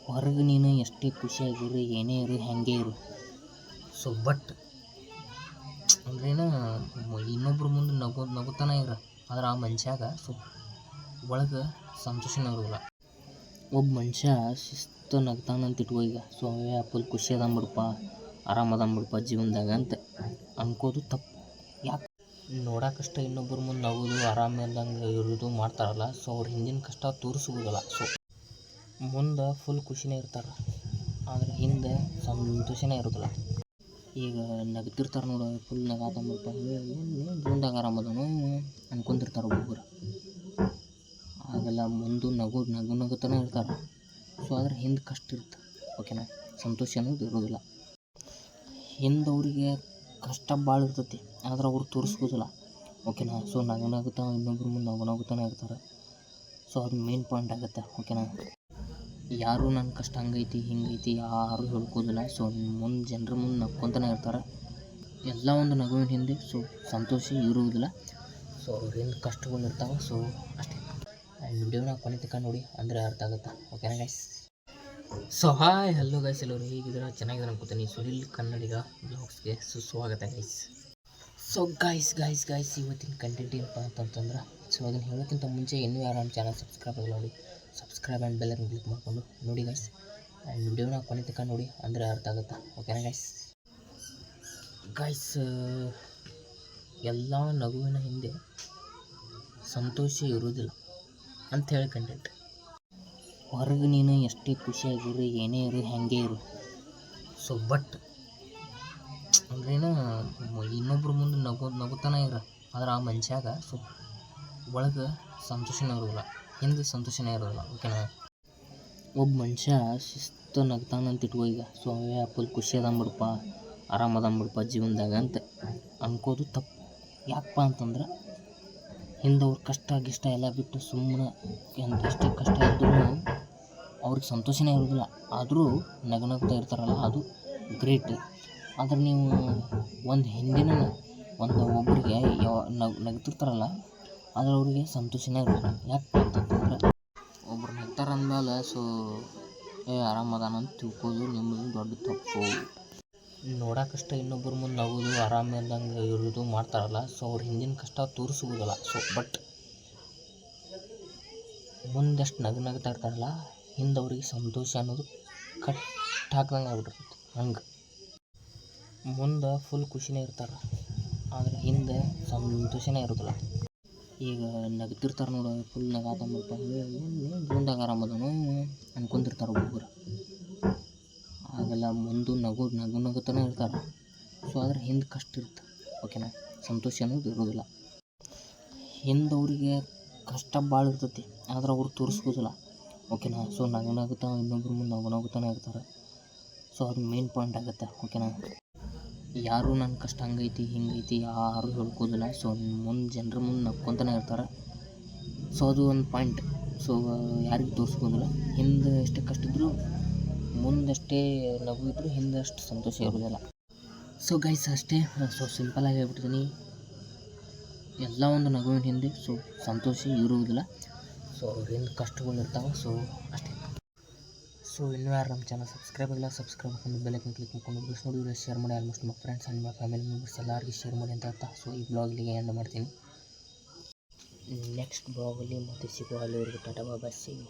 ಹೊರಗೆ ನೀನು ಎಷ್ಟೇ ಖುಷಿಯಾಗಿರು, ಏನೇ ಇರು, ಹೆಂಗೆ ಇರು. ಸೊ ಬಟ್ ಅಂದ್ರೇನು, ಇನ್ನೊಬ್ರ ಮುಂದೆ ನಗುತ್ತಾನೆ ಇರು. ಆದ್ರೆ ಆ ಮನುಷ್ಯಾಗ ಒಳಗೆ ಸಂತೋಷನೇ ಇರೋದಿಲ್ಲ. ಒಬ್ಬ ಮನುಷ್ಯ ಶಿಸ್ತು ನಗ್ತಾನಂತ ಇಟ್ಕೋ ಈಗ. ಸೊ ಫುಲ್ ಖುಷಿ ಅದಂಬಿಡಪ್ಪ, ಆರಾಮದಂಬಿಡಪ್ಪ ಜೀವನದಾಗ ಅಂತ ಅನ್ಕೋದು ತಪ್ಪು. ಯಾಕೆ ನೋಡೋಕಷ್ಟ ಇನ್ನೊಬ್ಬರ ಮುಂದೆ ನಗೋದು, ಆರಾಮಿಲ್ದಂಗೆ ಇರೋದು ಮಾಡ್ತಾರಲ್ಲ. ಸೊ ಅವ್ರ ಹಿಂದಿನ ಕಷ್ಟ ತೋರಿಸೋದಿಲ್ಲ. ಸೊ ಮುಂದೆ ಫುಲ್ ಖುಷಿನೇ ಇರ್ತಾರೆ, ಆದರೆ ಹಿಂದೆ ಸಂತೋಷನೇ ಇರೋದಿಲ್ಲ. ಈಗ ನಗ್ತಿರ್ತಾರೆ ನೋಡು, ಫುಲ್ ನಗಾತಂಬಿಡಪ್ಪ, ಏನು ಜೀವನದಾಗ ಆರಾಮದನು ಅನ್ಕೊಂತಿರ್ತಾರೆ ಒಬ್ಬೊಬ್ಬರು. ಹಾಗೆಲ್ಲ ಮುಂದೆ ನಗುತ್ತಾನೆ ಇರ್ತಾರೆ. ಸೊ ಅದ್ರ ಹಿಂದೆ ಕಷ್ಟ ಇರುತ್ತೆ, ಓಕೆನಾ. ಸಂತೋಷ ಅನ್ನೋದು ಇರೋದಿಲ್ಲ. ಹಿಂದೆ ಅವರಿಗೆ ಕಷ್ಟ ಭಾಳ ಇರ್ತೈತಿ, ಆದ್ರೆ ಅವ್ರು ತೋರಿಸ್ಬೋದಿಲ್ಲ, ಓಕೆನಾ. ಸೊ ನಗುತ್ತಾ ಇನ್ನೊಬ್ರ ಮುಂದೆ ನಗುತ್ತಾನೆ ಇರ್ತಾರೆ. ಸೊ ಅದು ಮೇನ್ ಪಾಯಿಂಟ್ ಆಗುತ್ತೆ, ಓಕೆನಾ. ಯಾರು ನನ್ನ ಕಷ್ಟ ಹಂಗೈತಿ ಹಿಂಗೈತಿ ಯಾರು ಹೇಳ್ಕೋದಿಲ್ಲ. ಸೊ ಮುಂದೆ ಜನರ ಮುಂದೆ ನಕ್ಕೊತಾನೆ ಇರ್ತಾರೆ. ಎಲ್ಲ ಒಂದು ನಗುವಿನ ಹಿಂದೆ ಸಂತೋಷ ಇರುವುದಿಲ್ಲ. ಸೊ ಅವ್ರ ಹಿಂದೆ ಕಷ್ಟಗಳು ಇರ್ತಾವೆ. ಸೊ ಅಷ್ಟೇ. ಆ್ಯಂಡ್ ವಿಡಿಯೋನ ಕೊನೆ ತನಕ ನೋಡಿ, ಅಂದರೆ ಅರ್ಥ ಆಗುತ್ತೆ, ಓಕೆನಾ guys. So hi hello guys, ಎಲ್ಲರೂ ಹೇಗಿದ್ದೀರಾ? ಚೆನ್ನಾಗಿದ್ದಾರೆ ಅನ್ಕೋತೀನಿ. ಸುನಿಲ್ ಕನ್ನಡಿಗ ಬ್ಲಾಗ್ಸ್ಗೆ ಸುಸ್ವಾಗತ ಗೈಸ್. ಸೊ ಗೈಸ್ ಇವತ್ತಿನ ಕಂಟೆಂಟ್ ಏನಪ್ಪ ಅಂತಂದ್ರೆ, ಸೊ ಅದನ್ನು ಹೇಳೋಕ್ಕಿಂತ ಮುಂಚೆ ಇನ್ನೂ ಯಾರು ನಮ್ಮ ಚಾನಲ್ ಸಬ್ಸ್ಕ್ರೈಬ್ ಆಗಿಲ್ಲ ನೋಡಿ, ಸಬ್ಸ್ಕ್ರೈಬ್ ಆ್ಯಂಡ್ ಬೆಲ್ ಅನ್ನು ಕ್ಲಿಕ್ ಮಾಡಿಕೊಂಡು ನೋಡಿ ಗೈಸ್. ಆ್ಯಂಡ್ ವಿಡಿಯೋನ ಕೊನೆ ತನಕ ನೋಡಿ, ಅಂದರೆ ಅರ್ಥ ಆಗುತ್ತೆ, ಓಕೆನಾ ಗೈಸ್. ಎಲ್ಲ ನಗುವಿನ ಹಿಂದೆ ಸಂತೋಷ ಇರುವುದಿಲ್ಲ ಅಂತ ಹೇಳಿ ಕಂಟೆಂಟ್. ಹೊರಗೆ ನೀನು ಎಷ್ಟೇ ಖುಷಿಯಾಗಿರು, ಏನೇ ಇರು, ಹೆಂಗೆ ಇರು. ಸೊ ಬಟ್ ಅಂದ್ರೇನು, ಇನ್ನೊಬ್ರ ಮುಂದೆ ನಗುತ್ತಾನೆ ಇರು. ಆದ್ರೆ ಆ ಮನುಷ್ಯಾಗ ಒಳಗೆ ಸಂತೋಷನೇ ಇರೋದಿಲ್ಲ, ಹಿಂದೆ ಸಂತೋಷನೇ ಇರೋದಿಲ್ಲ, ಓಕೆನಾ. ಒಬ್ಬ ಮನುಷ್ಯ ಶಿಸ್ತು ನಗ್ತಾನಂತ ಇಟ್ಕೋ ಈಗ. ಸೊ ಫುಲ್ ಖುಷಿ ಅದಂಬಿಡಪ್ಪ, ಆರಾಮದಂಬಿಡಪ್ಪ ಜೀವನದಾಗ ಅಂತ ಅನ್ಕೋದು ತಪ್ಪು. ಯಾಕಪ್ಪ ಅಂತಂದ್ರೆ ಹಿಂದೆ ಅವ್ರ ಕಷ್ಟ ಎಲ್ಲ ಬಿಟ್ಟು ಸುಮ್ಮನೆ ಎಷ್ಟೇ ಕಷ್ಟ ಇದ್ರೂ ಅವ್ರಿಗೆ ಸಂತೋಷನೇ ಇರೋದಿಲ್ಲ, ಆದರೂ ನಗ್ತಾ ಇರ್ತಾರಲ್ಲ, ಅದು ಗ್ರೇಟ್. ಆದರೆ ನೀವು ಹಿಂದಿನ ಒಬ್ಬರಿಗೆ ನಗ್ತಿರ್ತಾರಲ್ಲ, ಆದರೆ ಅವ್ರಿಗೆ ಸಂತೋಷನೇ ಇರೋದಿಲ್ಲ. ಯಾಕಪ್ಪ ಅಂತಂದ್ರೆ ಒಬ್ರು ನಗ್ತಾರೆ ಅಂದಮೇಲೆ ಆರಾಮದಾನ ಅಂತ ತಿಳ್ಕೋದು ನಿಮ್ಮದು ದೊಡ್ಡ ತಪ್ಪು. ನೋಡೋಕಷ್ಟ ಇನ್ನೊಬ್ಬರ ಮುಂದೆ ನಗೋದು, ಆರಾಮಿಲ್ದಂಗೆ ಇರೋದು ಮಾಡ್ತಾರಲ್ಲ. ಸೊ ಅವ್ರ ಹಿಂದಿನ ಕಷ್ಟ ತೋರಿಸೋದಿಲ್ಲ. ಸೊ ಬಟ್ ಮುಂದೆಷ್ಟು ನಗ್ತಾ ಇರ್ತಾರಲ್ಲ, ಹಿಂದೆ ಅವ್ರಿಗೆ ಸಂತೋಷ ಅನ್ನೋದು ಕಟ್ ಹಾಕ್ದಂಗೆ ಆಗ್ಬಿಟ್ಟಿರ್ತೈತೆ. ಹಂಗೆ ಮುಂದೆ ಫುಲ್ ಖುಷಿನೇ ಇರ್ತಾರೆ, ಆದರೆ ಹಿಂದೆ ಸಂತೋಷನೇ ಇರೋದಿಲ್ಲ. ಈಗ ನಗ್ತಿರ್ತಾರೆ ನೋಡು, ಫುಲ್ ನಗಾತಂಬಿಡಪ್ಪ, ಏನು ಜೀವನದಾಗ ಆರಾಮದನು ಅನ್ಕೊಂತಿರ್ತಾರೆ ಒಬ್ಬೊಬ್ಬರು. ಹಾಗೆಲ್ಲ ಮುಂದೆ ನಗುತ್ತಾನೆ ಇರ್ತಾರೆ. ಸೊ ಅದ್ರ ಹಿಂದೆ ಕಷ್ಟ ಇರುತ್ತೆ, ಓಕೆನಾ. ಸಂತೋಷ ಅನ್ನೋದು ಇರೋದಿಲ್ಲ. ಹಿಂದೆ ಅವರಿಗೆ ಕಷ್ಟ ಭಾಳ ಇರ್ತೈತಿ, ಆದ್ರೆ ಅವ್ರು ತೋರಿಸ್ಬೋದಿಲ್ಲ, ಓಕೆನಾ. ಸೊ ನಗುತ್ತಾ ಇನ್ನೊಬ್ರ ಮುಂದೆ ನಗುತ್ತಾನೆ ಇರ್ತಾರೆ. ಸೊ ಅದು ಮೇನ್ ಪಾಯಿಂಟ್ ಆಗುತ್ತೆ, ಓಕೆನಾ. ಯಾರು ನನ್ನ ಕಷ್ಟ ಹಂಗೈತಿ ಹಿಂಗೈತಿ ಯಾರು ಹೇಳ್ಕೋದಿಲ್ಲ. ಸೊ ಮುಂದೆ ಜನರ ಮುಂದೆ ನಕ್ಕೊತಾನೆ ಇರ್ತಾರೆ. ಸೊ ಅದು ಒಂದು ಪಾಯಿಂಟ್. ಸೊ ಯಾರಿಗೂ ತೋರಿಸ್ಬೋದಿಲ್ಲ. ಹಿಂದೆ ಎಷ್ಟೇ ಕಷ್ಟ ಇದ್ದರೂ, ಮುಂದಷ್ಟೇ ನಗು ಇದ್ದರೂ ಹಿಂದೆ ಅಷ್ಟು ಸಂತೋಷ ಇರೋದಿಲ್ಲ. ಸೊ ಗೈಸ್ ಅಷ್ಟೇ. ಸೊ ಸಿಂಪಲಾಗಿ ಹೇಳ್ಬಿಡ್ತೀನಿ, ಎಲ್ಲ ಒಂದು ನಗುವಿನ ಹಿಂದೆ ಸಂತೋಷ ಇರುವುದಿಲ್ಲ. ಸೊ ಅವ್ರ ಹಿಂದೆ ಕಷ್ಟಗಳು ಇರ್ತಾವೆ. ಸೊ ಅಷ್ಟೇ. ಸೊ ಇನ್ನೂ ಯಾರು ನಮ್ಮ ಚಾನಲ್ ಸಬ್ಸ್ಕ್ರೈಬ್ ಆಗಿಲ್ಲ, ಸಬ್ಸ್ಕ್ರೈಬ್ ಮಾಡ್ಕೊಂಡು ಬೆಲ್ ಐಕನ್ ಕ್ಲಿಕ್ ಮಾಡ್ಕೊಂಡು ನೋಡಿ ಶೇರ್ ಮಾಡಿ. ಆಲ್ಮೋಸ್ಟ್ ನಿಮ್ಮ ಫ್ರೆಂಡ್ಸ್ ಆ್ಯಂಡ್ ನಿಮ್ಮ ಫ್ಯಾಮಿಲಿ ಮೆಂಬರ್ಸ್ ಎಲ್ಲರಿಗೂ ಶೇರ್ ಮಾಡಿ ಅಂತ ಹೇಳ್ತಾ, ಸೊ ಈ ಬ್ಲಾಗಿಗೆ ಎಂಡ್ ಮಾಡ್ತೀನಿ. ನೆಕ್ಸ್ಟ್ ಬ್ಲಾಗಲ್ಲಿ ಮತ್ತೆ ಸಿಗುವ. ಅಲ್ಲಿವರೆಗೂ ಟಾಟಾ ಬಾಯ್, ಸಿ ಯು.